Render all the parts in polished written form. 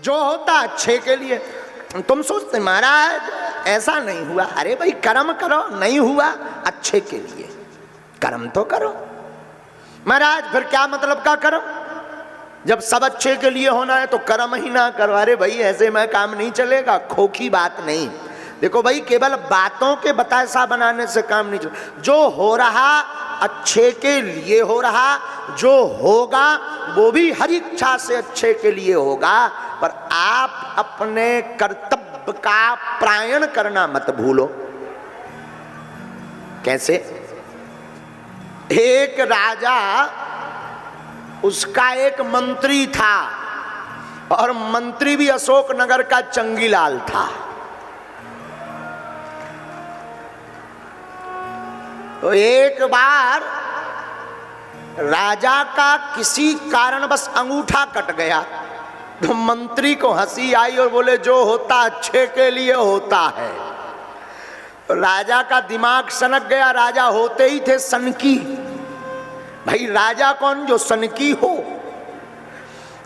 जो होता अच्छे के लिए। तुम सोचते महाराज ऐसा नहीं हुआ, अरे भाई कर्म करो, नहीं हुआ अच्छे के लिए, कर्म तो करो। महाराज फिर क्या मतलब का कर्म, जब सब अच्छे के लिए होना है तो कर्म ही ना करो। अरे भाई ऐसे में काम नहीं चलेगा, खोखी बात नहीं। देखो भाई केवल बातों के बतासा बनाने से काम नहीं चलेगा। जो हो रहा अच्छे के लिए हो रहा, जो होगा वो भी हर इच्छा से अच्छे के लिए होगा। पर आप अपने कर्तव्य का प्रायण करना मत भूलो। कैसे? एक राजा, उसका एक मंत्री था और मंत्री भी अशोकनगर का चंगीलाल था। तो एक बार राजा का किसी कारणवश अंगूठा कट गया, तो मंत्री को हंसी आई और बोले जो होता अच्छे के लिए होता है। तो राजा का दिमाग सनक गया, राजा होते ही थे सनकी। भाई राजा कौन जो सनकी हो।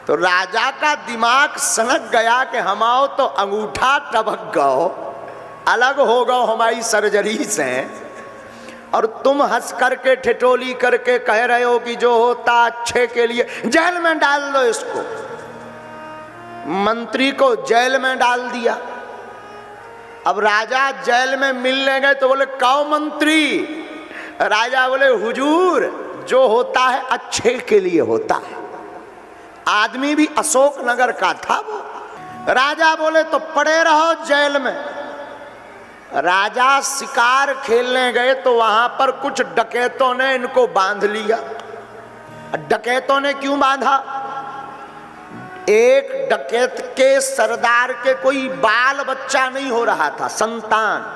तो राजा का दिमाग सनक गया कि हम आओ तो अंगूठा टपक गओ, अलग हो गओ हमारी सर्जरी से, और तुम हंस करके ठिठोली करके कह रहे हो कि जो होता अच्छे के लिए, जेल में डाल दो इसको। मंत्री को जेल में डाल दिया। अब राजा जेल में मिलने गए तो बोले कहो मंत्री। राजा बोले हुजूर जो होता है अच्छे के लिए होता है। आदमी भी अशोकनगर का था वो। राजा बोले तो पड़े रहो जेल में। राजा शिकार खेलने गए तो वहां पर कुछ डकैतों ने इनको बांध लिया। डकैतों ने क्यों बांधा? एक डकैत के सरदार के कोई बाल बच्चा नहीं हो रहा था, संतान।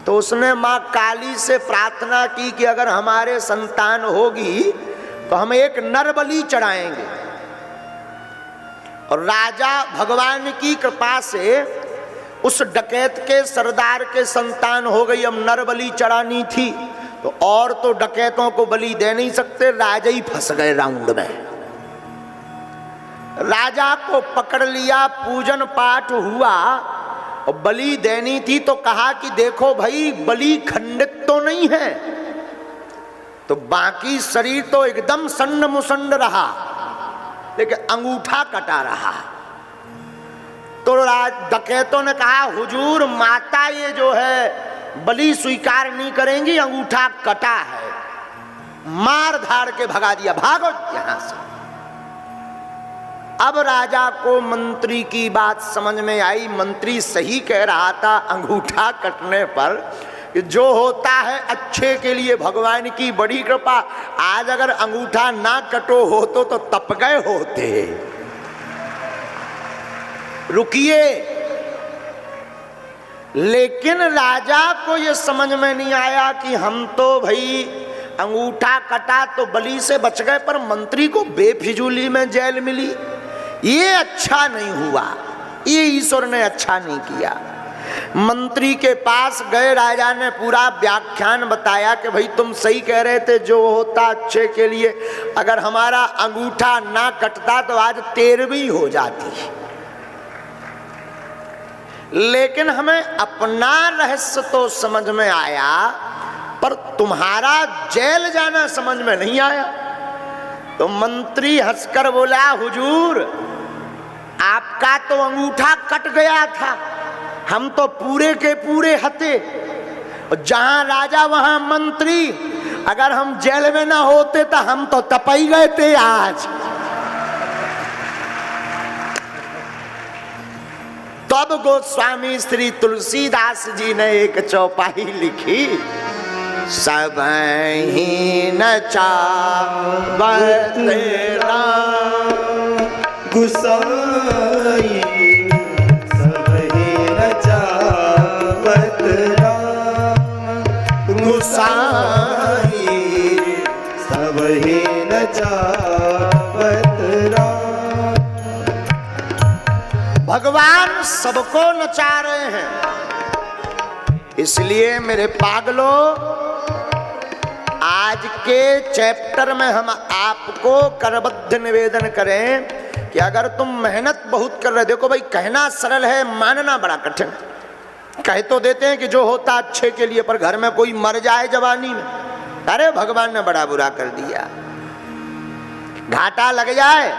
तो उसने मां काली से प्रार्थना की कि अगर हमारे संतान होगी तो हम एक नर बलि चढ़ाएंगे। और राजा भगवान की कृपा से उस डकैत के सरदार के संतान हो गई। अब नर बलि चढ़ानी थी तो और तो डकैतों को बलि दे नहीं सकते, राजा ही फंस गए राउंड में। राजा को पकड़ लिया, पूजन पाठ हुआ और बलि देनी थी तो कहा कि देखो भाई बलि खंडित तो नहीं है। तो बाकी शरीर तो एकदम सन्न मुसन्न रहा, लेकिन अंगूठा कटा रहा। तो डकैतों ने कहा हुजूर माता ये जो है बलि स्वीकार नहीं करेंगी, अंगूठा कटा है। मार धाड़ के भगा दिया, भागो यहां से। अब राजा को मंत्री की बात समझ में आई। मंत्री सही कह रहा था अंगूठा कटने पर कि जो होता है अच्छे के लिए, भगवान की बड़ी कृपा। आज अगर अंगूठा ना कटो होतो तो तप गए होते। रुकिए। लेकिन राजा को यह समझ में नहीं आया कि हम तो भाई अंगूठा कटा तो बलि से बच गए, पर मंत्री को बेफिजूली में जेल मिली। ये अच्छा नहीं हुआ, ये ईश्वर ने अच्छा नहीं किया। मंत्री के पास गए, राजा ने पूरा व्याख्यान बताया कि भाई तुम सही कह रहे थे, जो होता अच्छे के लिए। अगर हमारा अंगूठा ना कटता तो आज 13वीं हो जाती। लेकिन हमें अपना रहस्य तो समझ में आया, पर तुम्हारा जेल जाना समझ में नहीं आया। तो मंत्री हंसकर बोला हुजूर आपका तो अंगूठा कट गया था, हम तो पूरे के पूरे हते। जहां राजा वहां मंत्री। अगर हम जेल में ना होते तो हम तो तपाई गए थे आज। तब गोस्वामी श्री तुलसीदास जी ने एक चौपाई लिखी, सबहि न चावत राम गुसाई, सबहि न चावत राम गुसाई, सबहि न चावत राम। भगवान सबको नचा रहे हैं। इसलिए मेरे पागलों, आज के चैप्टर में हम आपको करबद्ध निवेदन करें कि अगर तुम मेहनत बहुत कर रहे, देखो भाई कहना सरल है, मानना बड़ा कठिन। कह तो देते हैं कि जो होता अच्छे के लिए, पर घर में कोई मर जाए जवानी में, अरे भगवान ने बड़ा बुरा कर दिया। घाटा लग जाए,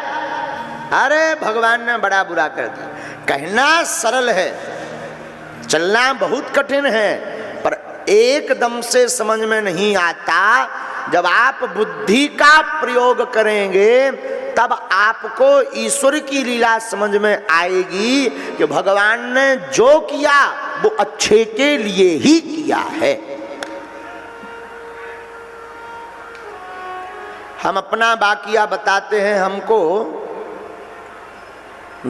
अरे भगवान ने बड़ा बुरा कर दिया। कहना सरल है, चलना बहुत कठिन है, पर एकदम से समझ में नहीं आता। जब आप बुद्धि का प्रयोग करेंगे तब आपको ईश्वर की लीला समझ में आएगी कि भगवान ने जो किया वो अच्छे के लिए ही किया है। हम अपना बाकिया बताते हैं। हमको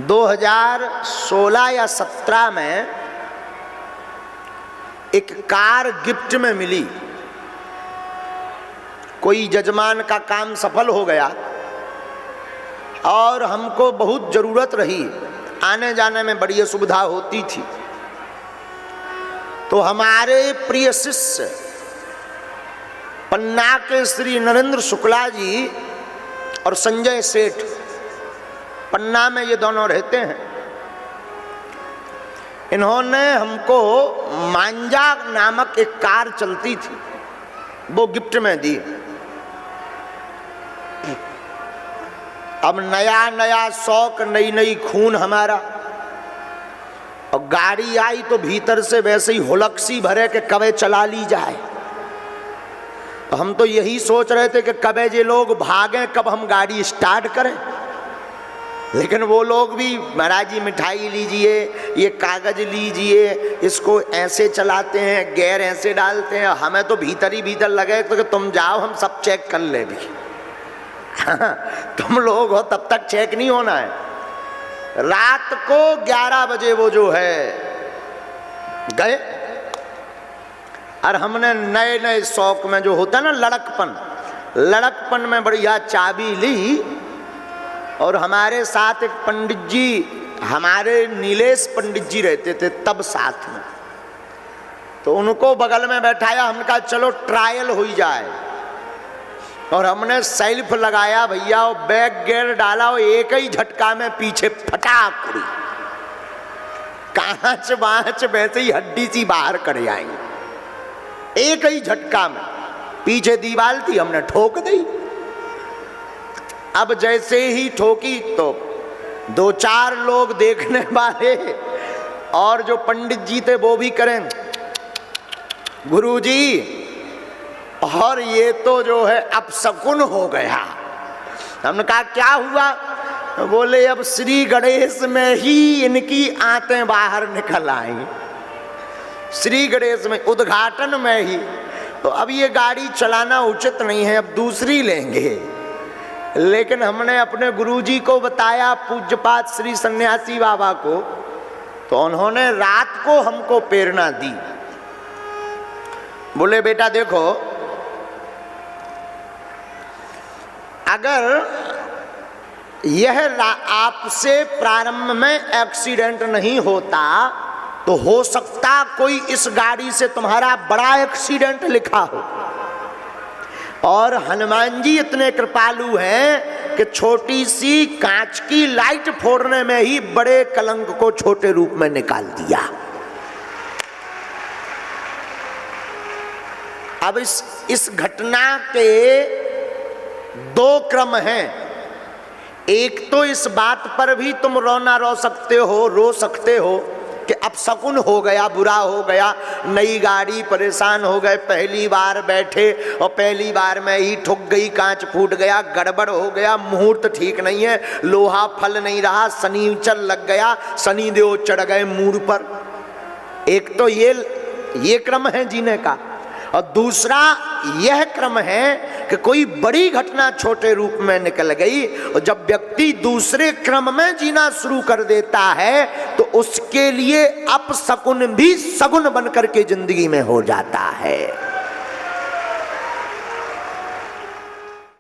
2016 या 17 में एक कार गिफ्ट में मिली। कोई जजमान का काम सफल हो गया और हमको बहुत जरूरत रही, आने जाने में बड़ी असुविधा होती थी। तो हमारे प्रिय शिष्य पन्ना के श्री नरेंद्र शुक्ला जी और संजय सेठ, पन्ना में ये दोनों रहते हैं, इन्होंने हमको मांजा नामक एक कार चलती थी वो गिफ्ट में दी। अब नया नया शौक, नई नई खून हमारा, और गाड़ी आई तो भीतर से वैसे ही हुलक्सी भरे के कबे चला ली जाए। तो हम तो यही सोच रहे थे कि कबे ये लोग भागें, कब हम गाड़ी स्टार्ट करें। लेकिन वो लोग भी, महाराज जी मिठाई लीजिए, ये कागज लीजिए, इसको ऐसे चलाते हैं, गेयर ऐसे डालते हैं। हमें तो भीतर ही भीतर लगे तो कि तुम जाओ, हम सब चेक कर ले भी। तुम लोग हो तब तक चेक नहीं होना है। रात को 11 बजे वो जो है गए, और हमने नए नए शौक में जो होता है ना लड़कपन में बढ़िया चाबी ली। और हमारे साथ एक पंडित जी, हमारे नीलेश पंडित जी रहते थे तब साथ में, तो उनको बगल में बैठाया। हमने कहा चलो ट्रायल हो जाए, और हमने सेल्फ लगाया भैया, और बैक गियर डाला, और एक ही झटका में पीछे फटाक उड़ी। कांच वांच वैसे ही हड्डी सी बाहर कर आएंगे, एक ही झटका में। पीछे दीवार थी, हमने ठोक दी। अब जैसे ही ठोकी तो 2-4 लोग देखने वाले और जो पंडित जी थे वो भी करें, गुरुजी, और ये तो जो है अपशकुन हो गया। हमने कहा क्या हुआ? बोले अब श्री गणेश में ही इनकी आंतें बाहर निकल आई, श्री गणेश में, उद्घाटन में ही। तो अब ये गाड़ी चलाना उचित नहीं है, अब दूसरी लेंगे। लेकिन हमने अपने गुरुजी को बताया, पूज्यपाद श्री सन्यासी बाबा को, तो उन्होंने रात को हमको प्रेरणा दी। बोले बेटा देखो, अगर यह आपसे प्रारंभ में एक्सीडेंट नहीं होता तो हो सकता कोई इस गाड़ी से तुम्हारा बड़ा एक्सीडेंट लिखा हो। और हनुमान जी इतने कृपालु हैं कि छोटी सी कांच की लाइट फोड़ने में ही बड़े कलंक को छोटे रूप में निकाल दिया। अब इस घटना के 2 क्रम हैं। एक तो इस बात पर भी तुम रो सकते हो कि अब शकुन हो गया, बुरा हो गया, नई गाड़ी, परेशान हो गए, पहली बार बैठे और पहली बार में ही ठुक गई, कांच फूट गया, गड़बड़ हो गया, मुहूर्त ठीक नहीं है, लोहा फल नहीं रहा, शनिचर लग गया, शनिदेव चढ़ गए मूड पर। एक तो ये क्रम है जीने का, और दूसरा यह क्रम है कि कोई बड़ी घटना छोटे रूप में निकल गई, और जब व्यक्ति दूसरे क्रम में जीना शुरू कर देता है तो उसके लिए अपशकुन भी सगुन बनकर के जिंदगी में हो जाता है।